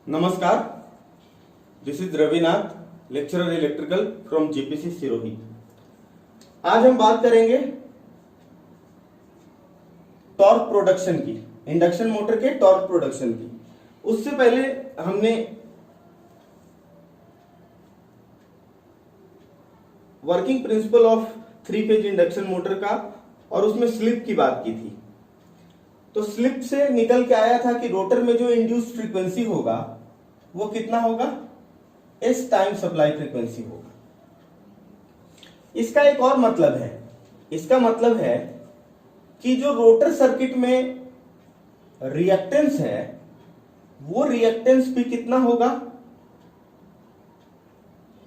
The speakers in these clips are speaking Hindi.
नमस्कार, this is Ravinath, lecturer electrical from JPC Sirohi. आज हम बात करेंगे टॉर्क प्रोडक्शन की, इंडक्शन मोटर के टॉर्क प्रोडक्शन की। उससे पहले हमने working principle of 3 phase induction motor का और उसमें स्लिप की बात की थी। तो स्लिप से निकल के आया था कि रोटर में जो इंड्यूस्ड फ्रीक्वेंसी होगा वो कितना होगा, एस टाइम सप्लाई फ्रीक्वेंसी होगा। इसका एक और मतलब है, इसका मतलब है कि जो रोटर सर्किट में रिएक्टेंस है वो रिएक्टेंस भी कितना होगा,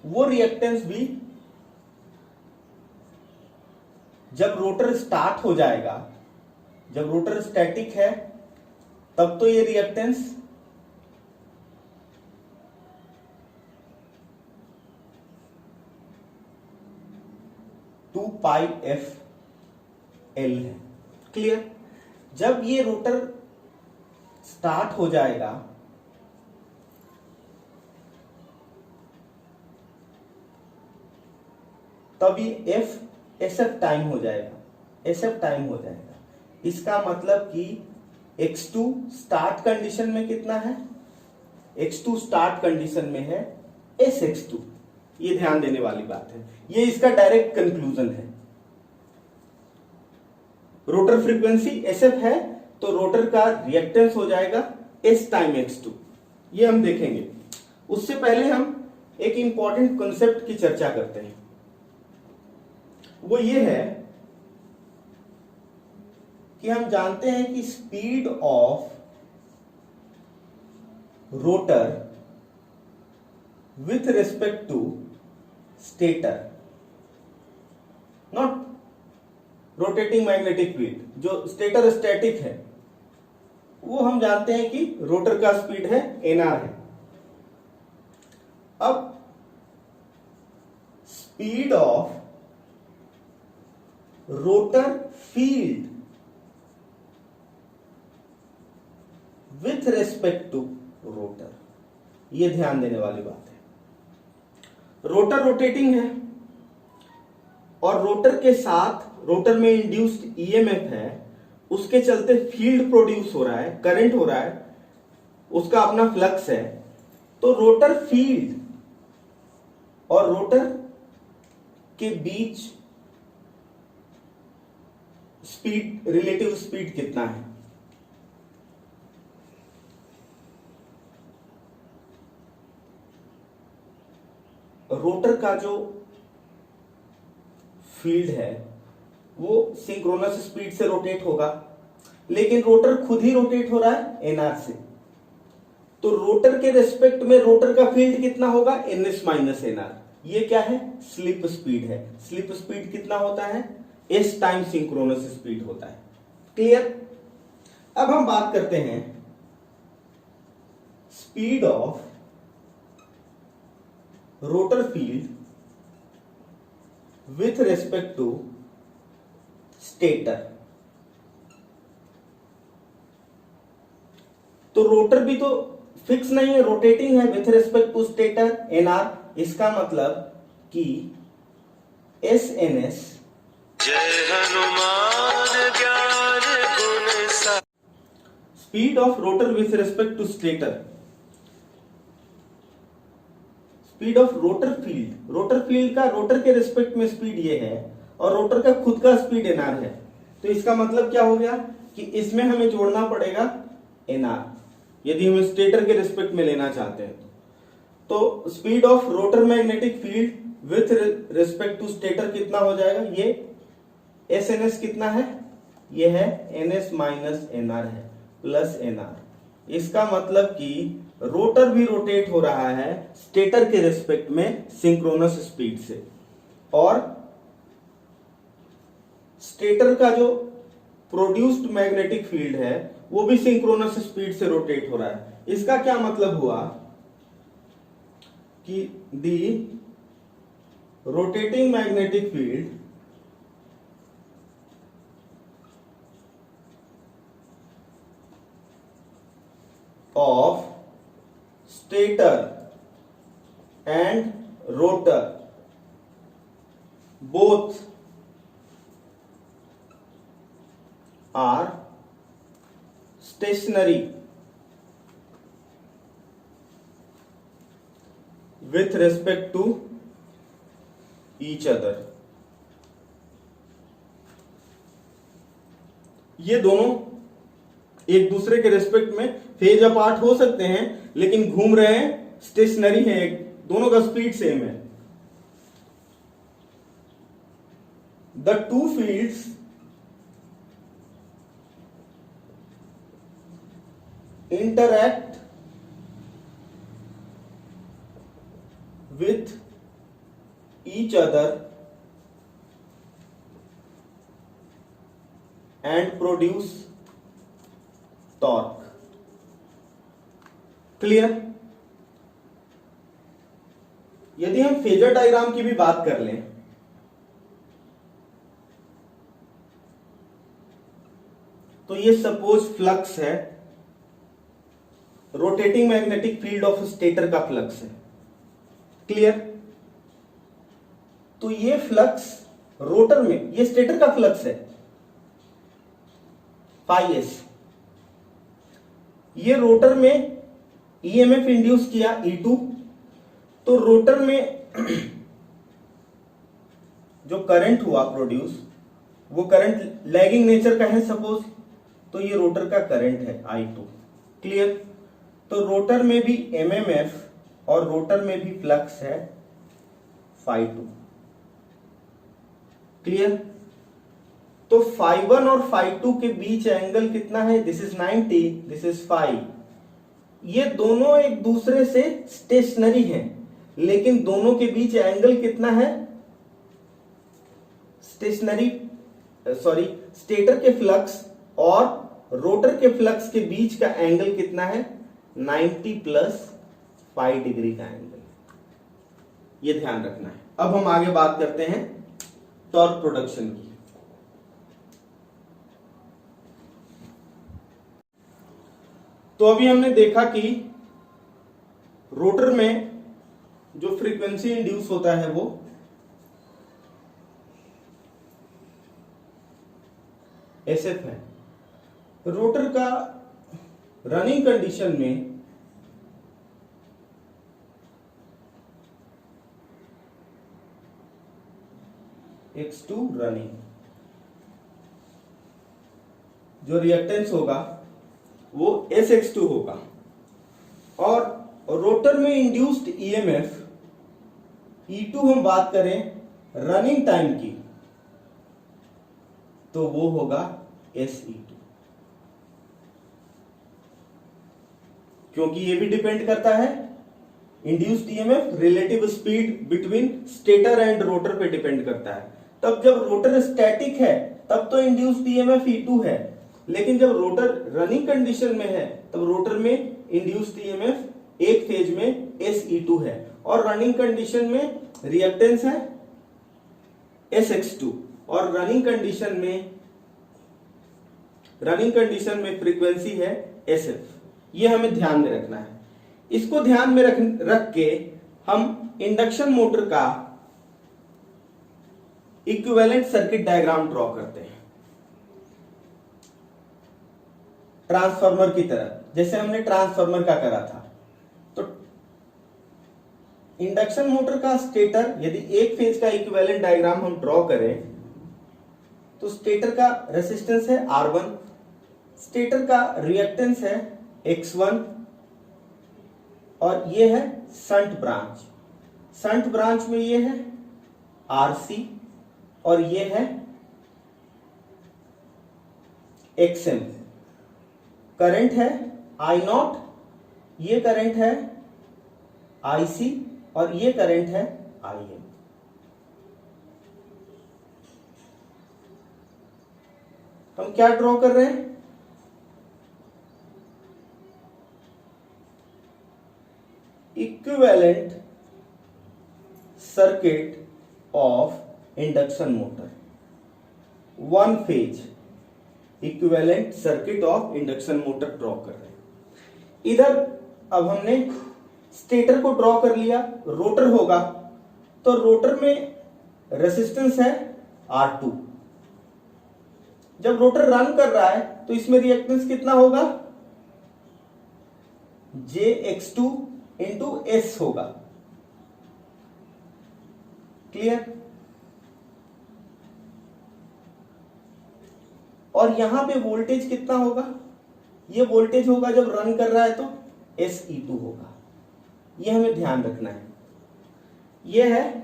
वो रिएक्टेंस भी जब रोटर स्टार्ट हो जाएगा, जब रोटर स्टैटिक है तब तो ये रिएक्टेंस 2πf L है। क्लियर? जब ये रोटर स्टार्ट हो जाएगा तब ये SF टाइम हो जाएगा, SF टाइम हो जाएगा। इसका मतलब कि X2 स्टार्ट कंडीशन में कितना है, X2 स्टार्ट कंडीशन में है SX2। ये ध्यान देने वाली बात है, ये इसका डायरेक्ट कंक्लूजन है। रोटर फ्रीक्वेंसी SF है तो रोटर का रिएक्टेंस हो जाएगा S टाइम X2। ये हम देखेंगे। उससे पहले हम एक इंपॉर्टेंट कॉन्सेप्ट की चर्चा करते हैं, वो ये है कि हम जानते हैं कि speed of rotor with respect to stator, not rotating magnetic field, जो स्टेटर स्टैटिक है, वो हम जानते हैं कि रोटर का स्पीड है NR है। अब speed of rotor field with respect to rotor, ये ध्यान देने वाली बात है। रोटर रोटेटिंग है और रोटर के साथ रोटर में इंड्यूस्ड EMF है, उसके चलते फील्ड प्रोड्यूस हो रहा है, करंट हो रहा है, उसका अपना फ्लक्स है। तो रोटर फील्ड और रोटर के बीच स्पीड, रिलेटिव स्पीड कितना है, रोटर का जो फील्ड है वो सिंक्रोनस स्पीड से रोटेट होगा, लेकिन रोटर खुद ही रोटेट हो रहा है NR से। तो रोटर के रेस्पेक्ट में रोटर का फील्ड कितना होगा, NS माइनस NR। ये क्या है, स्लिप स्पीड है। स्लिप स्पीड कितना होता है, S टाइम सिंक्रोनस स्पीड होता है। क्लियर? अब हम बात करते हैं speed of rotor field with respect to stator. तो रोटर भी तो फिक्स नहीं है, रोटेटिंग है with respect to stator NR। इसका मतलब कि SNS जय हनुमान ज्ञान गुण सा, speed of rotor with respect to stator, speed of rotor field, rotor field का रोटर के रिस्पेक्ट में स्पीड ये है और रोटर का खुद का स्पीड NR है। तो इसका मतलब क्या हो गया कि इसमें हमें जोड़ना पड़ेगा NR, यदि हम स्टेटर के रिस्पेक्ट में लेना चाहते हैं। तो speed of rotor magnetic field with respect to stator कितना हो जाएगा, ये SNS कितना है, ये है NS माइनस NR है, प्लस NR। इसका मतलब कि रोटर भी रोटेट हो रहा है स्टेटर के रिस्पेक्ट में सिंक्रोनस स्पीड से, और स्टेटर का जो प्रोड्यूस्ड मैग्नेटिक फील्ड है वो भी सिंक्रोनस स्पीड से रोटेट हो रहा है। इसका क्या मतलब हुआ कि the rotating magnetic field of stator and rotor both are stationary with respect to each other. ये दोनों एक दूसरे के रेस्पेक्ट में फेज अपार्ट हो सकते हैं, लेकिन घूम रहे हैं, स्टेशनरी है, दोनों का स्पीड सेम है. The two fields interact with each other and produce torque. Clear? यदि हम फेजर डायग्राम की भी बात कर लें, तो ये सपोज फ्लक्स है, rotating magnetic field of stator का फ्लक्स है. क्लियर? तो ये फ्लक्स रोटर में, ये स्टेटर का फ्लक्स है फाई एस. ये रोटर में ईएमएफ इंड्यूस किया E2, तो रोटर में जो करंट हुआ प्रोड्यूस, वो करंट लैगिंग नेचर का है सपोज, तो ये रोटर का करंट है I2. क्लियर? तो रोटर में भी एमएमएफ और रोटर में भी फ्लक्स है फाई 2. क्लियर? तो फाई 1 और फाई 2 के बीच एंगल कितना है? This is 90, this is phi. ये दोनों एक दूसरे से स्टेशनरी हैं, लेकिन दोनों के बीच एंगल कितना है? स्टेटर के फ्लक्स और रोटर के फ्लक्स के बीच का एंगल कितना है? 90 प्लस 5 डिग्री का एंगल. ये ध्यान रखना है. अब हम आगे बात करते हैं टॉर्क प्रोडक्शन की. तो अभी हमने देखा कि रोटर में जो फ्रीक्वेंसी इंड्यूस होता है वो एसएफ है. रोटर का रनिंग कंडीशन में X2 रनिंग, जो रिएक्टेंस होगा वो SX2 होगा, और रोटर में इंड्यूस्ड ईएमएफ E2 हम बात करें रनिंग टाइम की, तो वो होगा SE2. क्योंकि ये भी डिपेंड करता है induced EMF relative speed between stator and rotor पे डिपेंड करता है. तब जब रोटर स्टैटिक है तब तो इंड्यूस्ड ईएमएफ E2 है, लेकिन जब रोटर रनिंग कंडीशन में है तब रोटर में इंड्यूस्ड ईएमएफ एक फेज में SE2 है, और रनिंग कंडीशन में रिएक्टेंस है SX2, और रनिंग कंडीशन में फ्रीक्वेंसी है SF. ये हमें ध्यान में रखना है. इसको ध्यान में रख के हम इंडक्शन मोटर का इक्विवेलेंट सर्किट डायग्राम ड्रॉ करते हैं ट्रांसफार्मर की तरह, जैसे हमने ट्रांसफार्मर का करा था. तो इंडक्शन मोटर का स्टेटर, यदि एक फेज का इक्विवेलेंट डायग्राम हम ड्रॉ करें, तो स्टेटर का रेसिस्टेंस है R1, स्टेटर का रिएक्टेंस है X1, और ये है संट ब्रांच. संट ब्रांच में ये है RC और ये है XM. करंट है I0, ये करंट है IC और ये करंट है IM. हम क्या ड्रॉ कर रहे हैं? Equivalent circuit of induction motor, one phase equivalent circuit of induction motor draw कर रहे हैं. इधर अब हमने स्टेटर को ड्रॉ कर लिया, रोटर होगा, तो रोटर में रेसिस्टेंस है R2। जब रोटर रन कर रहा है तो इसमें रिएक्टेंस कितना होगा, JX2 इंटू S होगा। क्लियर? और यहां पे वोल्टेज कितना होगा, ये वोल्टेज होगा जब रन कर रहा है तो SE2 होगा। ये हमें ध्यान रखना है। ये है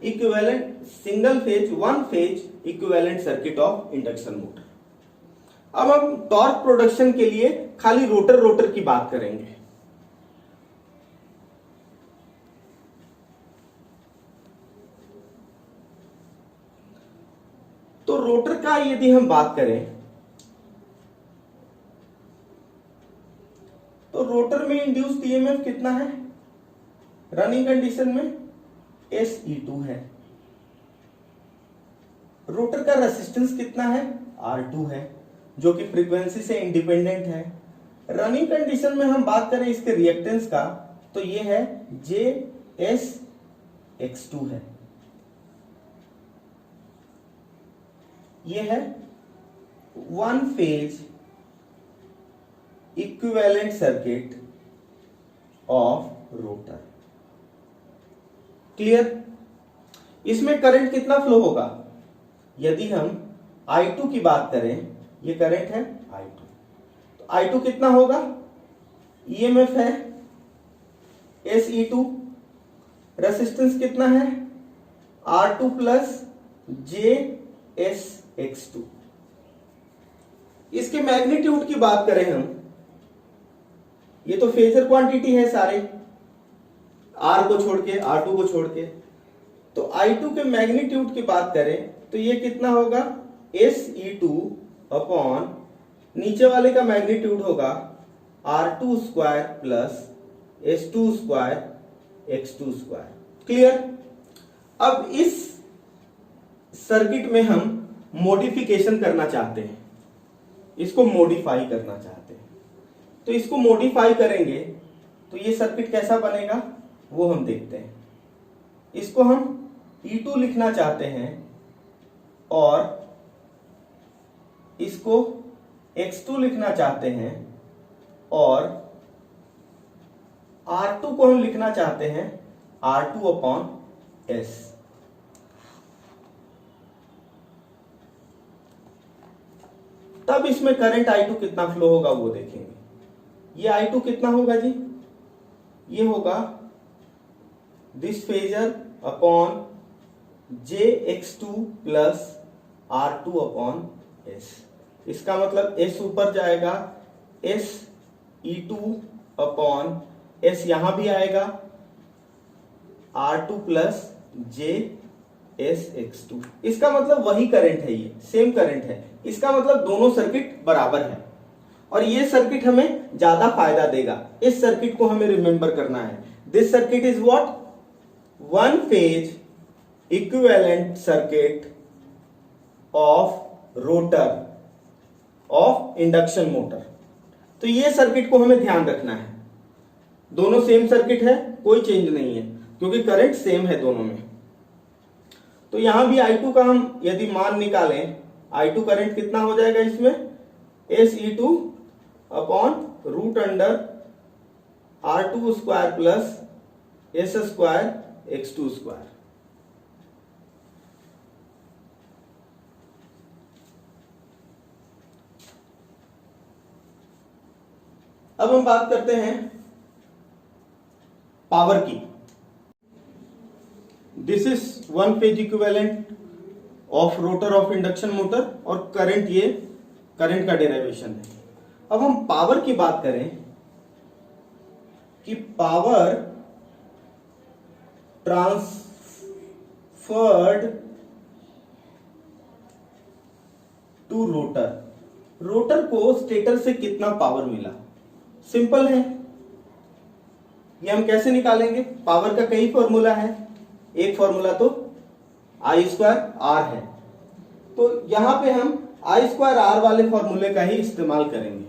equivalent single phase, one phase equivalent circuit of induction motor. अब हम टॉर्क प्रोडक्शन के लिए खाली रोटर की बात करेंगे। तो रोटर का यदि हम बात करें तो रोटर में इंड्यूस्ड ईएमएफ कितना है, रनिंग कंडीशन में SE2 है। रोटर का रेसिस्टेंस कितना है, R2 है, जो कि फ्रीक्वेंसी से इंडिपेंडेंट है। रनिंग कंडीशन में हम बात करें इसके रिएक्टेंस का तो ये है JSX2 है। ये है one phase equivalent circuit of rotor. Clear? इसमें करंट कितना फ्लो होगा, यदि हम I2 की बात करें, ये करंट है I2, तो I2 कितना होगा, EMF है SE2, रेसिस्टेंस कितना है R2 प्लस JSX2। इसके मैग्नीट्यूड की बात करें हम, ये तो फेजर क्वांटिटी है सारे, R को छोड़ के, R2 को छोड़ के, तो I2 के मैग्नीट्यूड की बात करें तो ये कितना होगा, SE2 अपॉन नीचे वाले का मैग्नीट्यूड होगा R2 square plus S2 square X2 square. Clear? अब इस सर्किट में हम मॉडिफिकेशन करना चाहते हैं, इसको मॉडिफाई करना चाहते हैं, तो इसको मॉडिफाई करेंगे तो ये सर्किट कैसा बनेगा वो हम देखते हैं। इसको हम E2 लिखना चाहते हैं और इसको X2 लिखना चाहते हैं और R2 को हम लिखना चाहते हैं R2 अपॉन S। तब इसमें करंट I2 कितना फ्लो होगा वो देखेंगे। ये I2 कितना होगा जी, ये होगा this phasor upon JX2 plus R2 upon S। इसका मतलब S ऊपर जाएगा, SE2 अपॉन S यहां भी आएगा, R2 प्लस JSX2। इसका मतलब वही करंट है, ये सेम करंट है। इसका मतलब दोनों सर्किट बराबर है और ये सर्किट हमें ज्यादा फायदा देगा। इस सर्किट को हमें रिमेंबर करना है। This circuit is what, one phase equivalent circuit of rotor of induction motor. तो ये सर्किट को हमें ध्यान रखना है, दोनों सेम सर्किट है, कोई चेंज नहीं है क्योंकि करंट सेम है दोनों में। तो यहां भी I2 का हम यदि मान निकालें, I2 करंट कितना हो जाएगा इसमें, SE2 upon root under R2 square plus S square X2 square. अब हम बात करते हैं पावर की। This is one phase equivalent of rotor of induction motor और करंट, ये करंट का डेरिवेशन है। अब हम पावर की बात करें कि power transferred to rotor, rotor को स्टेटर से कितना पावर मिला, सिंपल है। ये हम कैसे निकालेंगे, पावर का कई फॉर्मूला है, एक फॉर्मूला तो I स्क्वायर R है, तो यहां पे हम I स्क्वायर R वाले फॉर्मूले का ही इस्तेमाल करेंगे।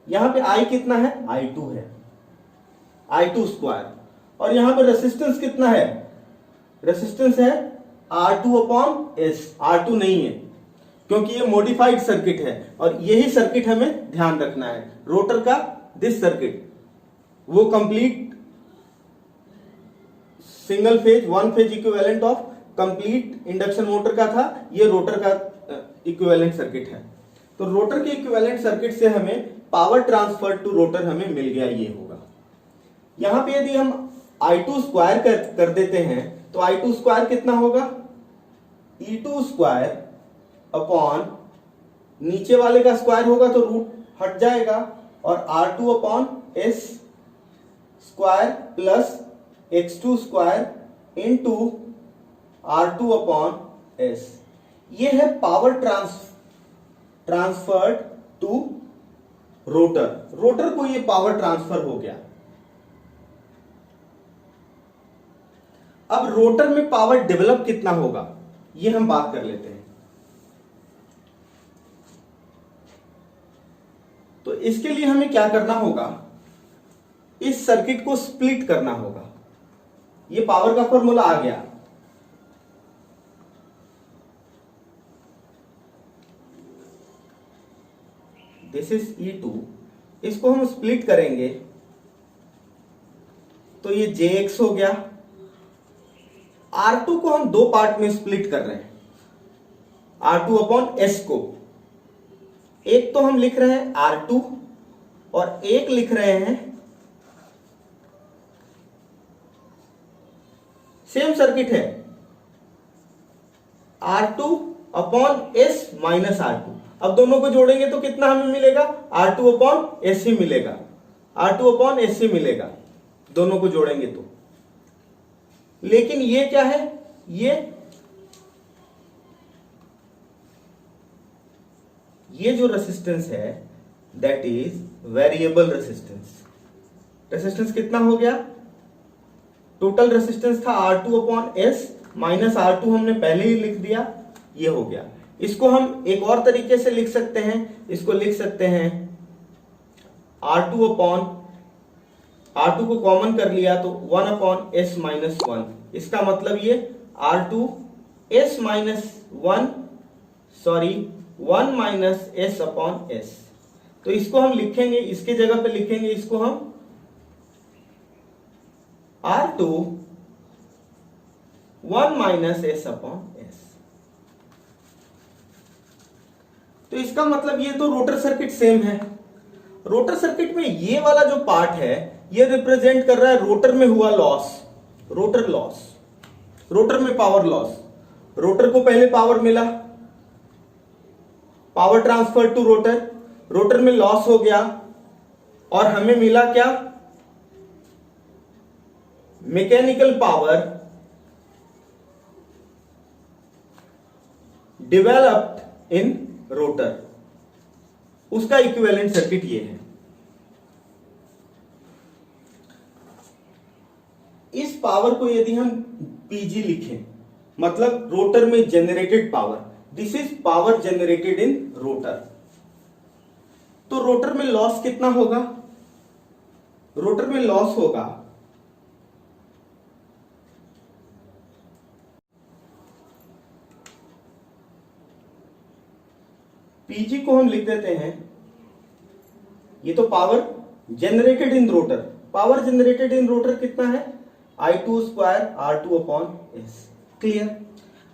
यहां पे I कितना है, I2 है, I2 स्क्वायर। और यहां पे रेसिस्टेंस कितना है, रेसिस्टेंस है R2 अपॉन एस। R2 नहीं है क्योंकि ये मॉडिफाइड सर्किट है, और यही सर्किट हमें ध्यान रखना है, रोटर का दिस सर्किट, वो complete single phase one phase equivalent of complete induction motor का था, ये रोटर का इक्विवेलेंट सर्किट है। तो रोटर के इक्विवेलेंट सर्किट से हमें पावर ट्रांसफर टू रोटर हमें मिल गया, ये होगा। यहां पे यदि हम I2 स्क्वायर कर देते हैं तो I2 स्क्वायर कितना होगा, E2 स्क्वायर अपॉन नीचे वाले का स्क्वायर होगा तो रूट हट जाएगा, और R2 upon S square plus X2 square into R2 upon S. ये है power transferred to rotor, rotor को ये पावर ट्रांसफर हो गया। अब रोटर में पावर डेवलप कितना होगा, ये हम बात कर लेते हैं। तो इसके लिए हमें क्या करना होगा, इस सर्किट को स्प्लिट करना होगा। ये पावर का फॉर्मूला आ गया, दिस इज E2, इसको हम स्प्लिट करेंगे तो ये JX हो गया। R2 को हम दो पार्ट में स्प्लिट कर रहे हैं, R2 अपॉन S को, एक तो हम लिख रहे हैं R2 और एक लिख रहे हैं, सेम सर्किट है, R2 upon S minus R2। अब दोनों को जोड़ेंगे तो कितना हमें मिलेगा, R2 अपॉन S ही मिलेगा, R2 अपॉन S ही मिलेगा दोनों को जोड़ेंगे तो। लेकिन ये क्या है, ये जो रेसिस्टेंस है that is variable resistance. Resistance कितना हो गया, टोटल रेसिस्टेंस था R2 upon S minus R2 हमने पहले ही लिख दिया, ये हो गया। इसको हम एक और तरीके से लिख सकते हैं, इसको लिख सकते हैं R2 अपॉन, R2 को कॉमन कर लिया तो 1 अपॉन एस माइनस 1। इसका मतलब ये R2 S minus 1 sorry 1 minus S upon S. तो इसको हम लिखेंगे, इसके जगह पे लिखेंगे इसको हम R2 1 minus S upon S. तो इसका मतलब ये तो रोटर सर्किट सेम है। रोटर सर्किट में ये वाला जो पार्ट है ये रिप्रेजेंट कर रहा है रोटर में हुआ लॉस, रोटर लॉस, रोटर में पावर लॉस। रोटर को पहले पावर मिला, power transfer to rotor, rotor में लॉस हो गया और हमें मिला क्या, mechanical power developed in rotor, उसका इक्विवेलेंट सर्किट ये है। इस पावर को यदि हम PG लिखें, मतलब रोटर में generated power, this is power generated in rotor. तो रोटर में लॉस कितना होगा, रोटर में लॉस होगा PG को हम लिख देते हैं, ये तो power generated in rotor, power generated in rotor कितना है I2 square R2 upon S. Clear.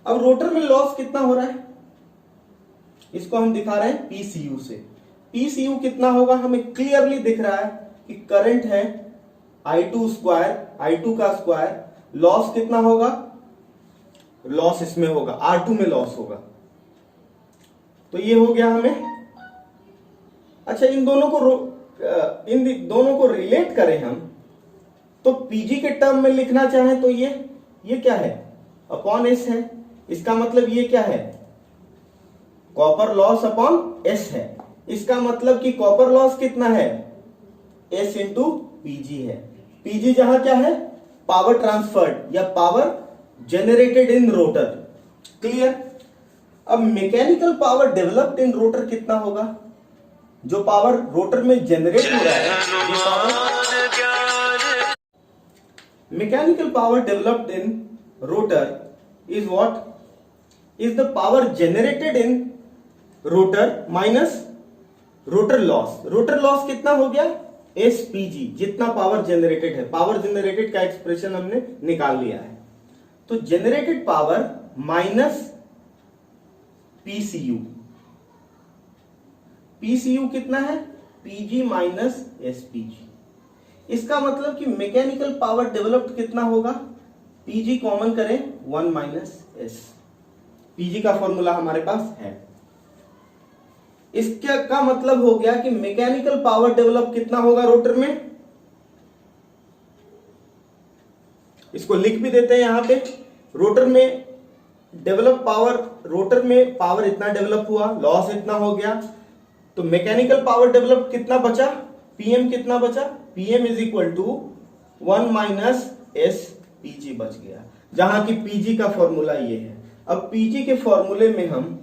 अब रोटर में लॉस कितना हो रहा है, इसको हम दिखा रहे हैं PCU से। PCU कितना होगा हमें क्लियरली दिख रहा है कि करंट है I2 स्क्वायर, I2 का स्क्वायर, लॉस कितना होगा, लॉस इसमें होगा R2 में लॉस होगा। तो ये हो गया हमें। अच्छा, इन दोनों को रिलेट करें हम तो PG के टर्म में लिखना चाहें तो ये क्या है, अपॉन एस है। इसका मतलब ये क्या है, कॉपर लॉस अपॉन एस है। इसका मतलब कि कॉपर लॉस कितना है, एस इंटू PG है। PG जहां क्या है, पावर ट्रांसफर्ड या power generated in rotor. Clear. अब mechanical power developed in rotor कितना होगा, जो पावर रोटर में जनरेट हो रहा है, ये power mechanical power developed in rotor is what is the power generated in rotor minus rotor loss. Rotor loss कितना हो गया, एसपीजी, जितना पावर जनरेटेड है। पावर जनरेटेड का एक्सप्रेशन हमने निकाल लिया है, तो generated power minus PCU. PCU कितना है, पीजी माइनस एसपीजी। इसका मतलब कि मैकेनिकल पावर डेवलप्ड कितना होगा, पीजी कॉमन करें 1 माइनस एस। पीजी का फॉर्मूला हमारे पास है। इसका का मतलब हो गया कि मैकेनिकल पावर डेवलप कितना होगा रोटर में, इसको लिख भी देते हैं यहां पे। रोटर में डेवलप पावर, रोटर में पावर इतना डेवलप हुआ, लॉस इतना हो गया, तो मैकेनिकल पावर डेवलप कितना बचा, पीएम कितना बचा, PM is equal to 1 minus S PG बच गया, जहां की पीजी का फॉर्मूला ये है। अब पीजी के फॉर्मूले में हम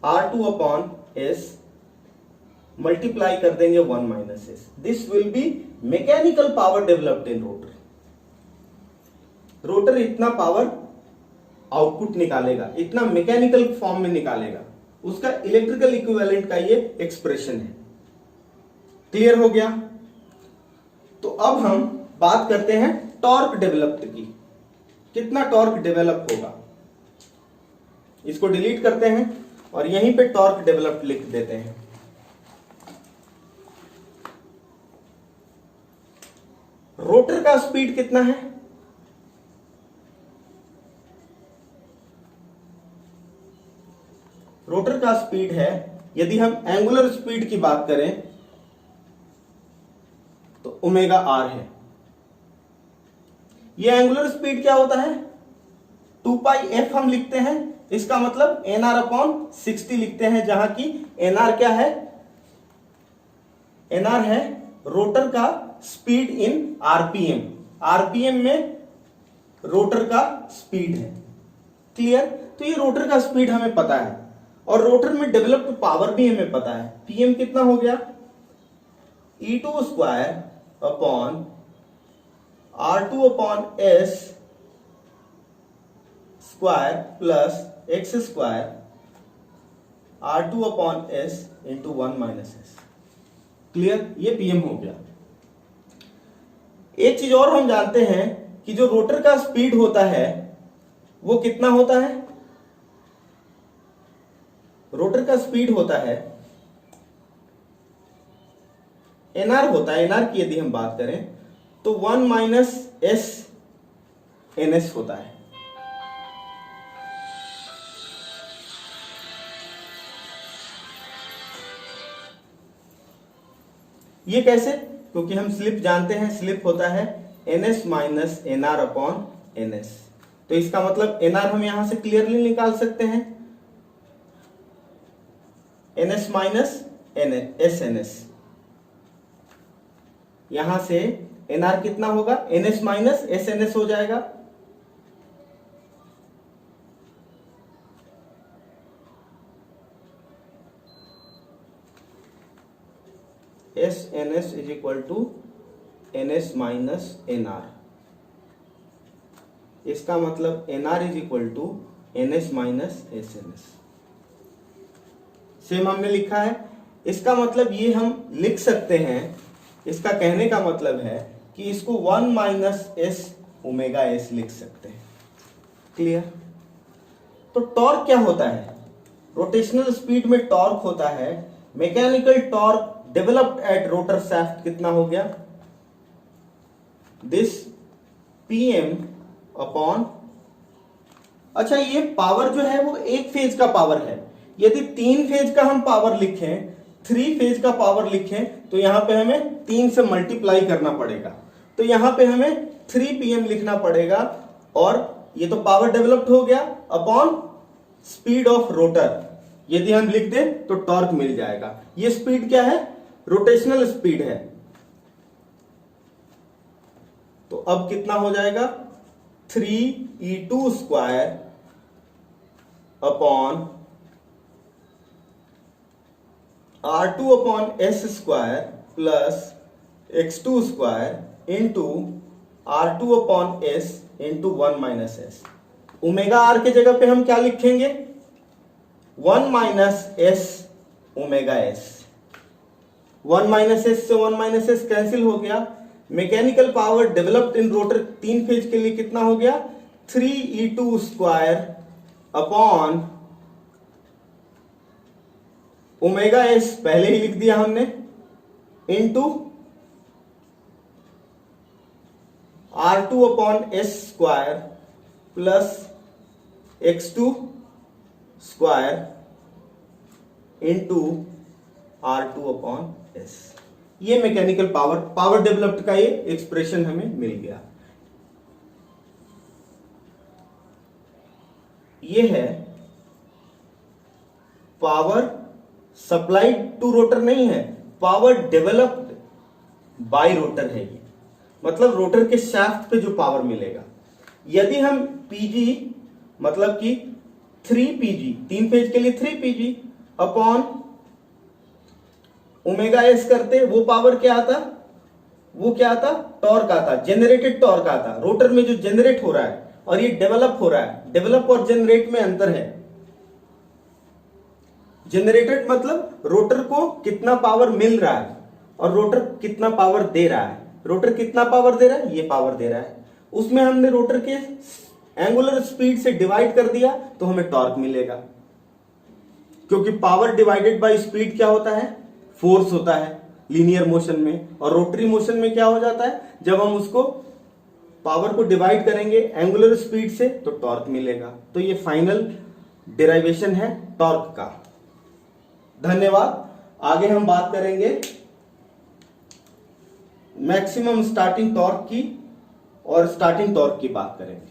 R2 अपॉन S मल्टीप्लाई कर देंगे 1 minus S. This will be mechanical power developed in rotor. Rotor इतना पावर आउटपुट निकालेगा, इतना मैकेनिकल फॉर्म में निकालेगा, उसका इलेक्ट्रिकल इक्विवेलेंट का ये एक्सप्रेशन है। क्लियर हो गया। तो अब हम बात करते हैं टॉर्क डेवलप्ड की, कितना टॉर्क डेवलप होगा। इसको डिलीट करते हैं और यहीं पे टॉर्क डेवलप्ड लिख देते हैं। रोटर का स्पीड कितना है, रोटर का स्पीड है, यदि हम एंगुलर स्पीड की बात करें तो ओमेगा आर है। ये एंगुलर स्पीड क्या होता है, 2 पाई एफ हम लिखते हैं, इसका मतलब एनआर अपॉन 60 लिखते हैं, जहां की एनआर क्या है, एनआर है रोटर का स्पीड इन आरपीएम। आरपीएम में रोटर का स्पीड है। क्लियर। तो ये रोटर का स्पीड हमें पता है और रोटर में डेवलप्ड पावर भी हमें पता है। पीएम कितना हो गया, E2 square upon R2 upon S square plus x square R2 upon S into 1 minus S. Clear, ये पीएम हो गया। एक चीज और हम जानते हैं कि जो रोटर का स्पीड होता है वो कितना होता है, रोटर का स्पीड होता है एनआर होता है। एनआर की यदि हम बात करें तो 1 माइनस एस एनएस होता है। ये कैसे, क्योंकि हम स्लिप जानते हैं, स्लिप होता है NS minus NR upon NS. तो इसका मतलब एनआर हम यहां से क्लियरली निकाल सकते हैं, एनएस माइनस एस एनएस। यहां से एनआर कितना होगा, एनएस माइनस एस एनएस हो जाएगा। S N S is equal to N S minus N R. इसका मतलब N R is equal to N S minus S N S. Same हमने लिखा है। इसका मतलब ये हम लिख सकते हैं, इसका कहने का मतलब है कि इसको 1 माइनस एस ओमेगा एस लिख सकते हैं। क्लियर। तो टॉर्क क्या होता है, रोटेशनल स्पीड में टॉर्क होता है, mechanical torque developed eight rotor shaft कितना हो गया, दिस पीएम अपॉन। अच्छा, ये पावर जो है वो एक फेज का पावर है। यदि 3 फेज का हम पावर लिखें, 3 फेज का पावर लिखें, तो यहां पे हमें 3 से मल्टीप्लाई करना पड़ेगा। तो यहां पे हमें 3 पीएम लिखना पड़ेगा और ये तो पावर डेवलप्ड हो गया अपॉन स्पीड ऑफ रोटर। यदि हम लिख दें तो टॉर्क मिल जाएगा। ये स्पीड क्या है, रोटेशनल स्पीड है। तो अब कितना हो जाएगा 3e2 square upon r2 upon s square plus x2 square into r2 upon s into 1 minus S. Omega R के जगह पे हम क्या लिखेंगे 1 minus S omega S. 1 minus S से 1 माइनस एस कैंसिल हो गया। Mechanical power developed in rotor 3 phase के लिए कितना हो गया 3e2 square upon omega S पहले ही लिख दिया हमने into r2 upon S square plus x2 square into r2 upon S. ये मैकेनिकल पावर डेवलप्ड का ये एक्सप्रेशन हमें मिल गया। ये है पावर सप्लाइड टू रोटर नहीं है, पावर डेवलप्ड बाय रोटर है ये। मतलब रोटर के शाफ्ट पे जो पावर मिलेगा, यदि हम पीजी मतलब कि 3pg 3 फेज के लिए 3pg अपॉन ओमेगा एस करते, वो पावर क्या आता, वो क्या आता टॉर्क आता, जेनरेटेड टॉर्क आता। रोटर में जो जनरेट हो रहा है और ये डेवलप हो रहा है, डेवलप और जनरेट में अंतर है। जनरेटेड मतलब रोटर को कितना पावर मिल रहा है और रोटर कितना पावर दे रहा है। रोटर कितना पावर दे रहा है, ये पावर दे रहा है, उसमें हमने रोटर के एंगुलर स्पीड से डिवाइड कर दिया तो हमें टॉर्क मिलेगा। क्योंकि पावर डिवाइडेड बाय स्पीड क्या होता है, फोर्स होता है लीनियर मोशन में। और रोटरी मोशन में क्या हो जाता है, जब हम उसको पावर को डिवाइड करेंगे एंगुलर स्पीड से तो टॉर्क मिलेगा। तो ये फाइनल डेरिवेशन है टॉर्क का। धन्यवाद। आगे हम बात करेंगे मैक्सिमम स्टार्टिंग टॉर्क की और स्टार्टिंग टॉर्क की बात करेंगे।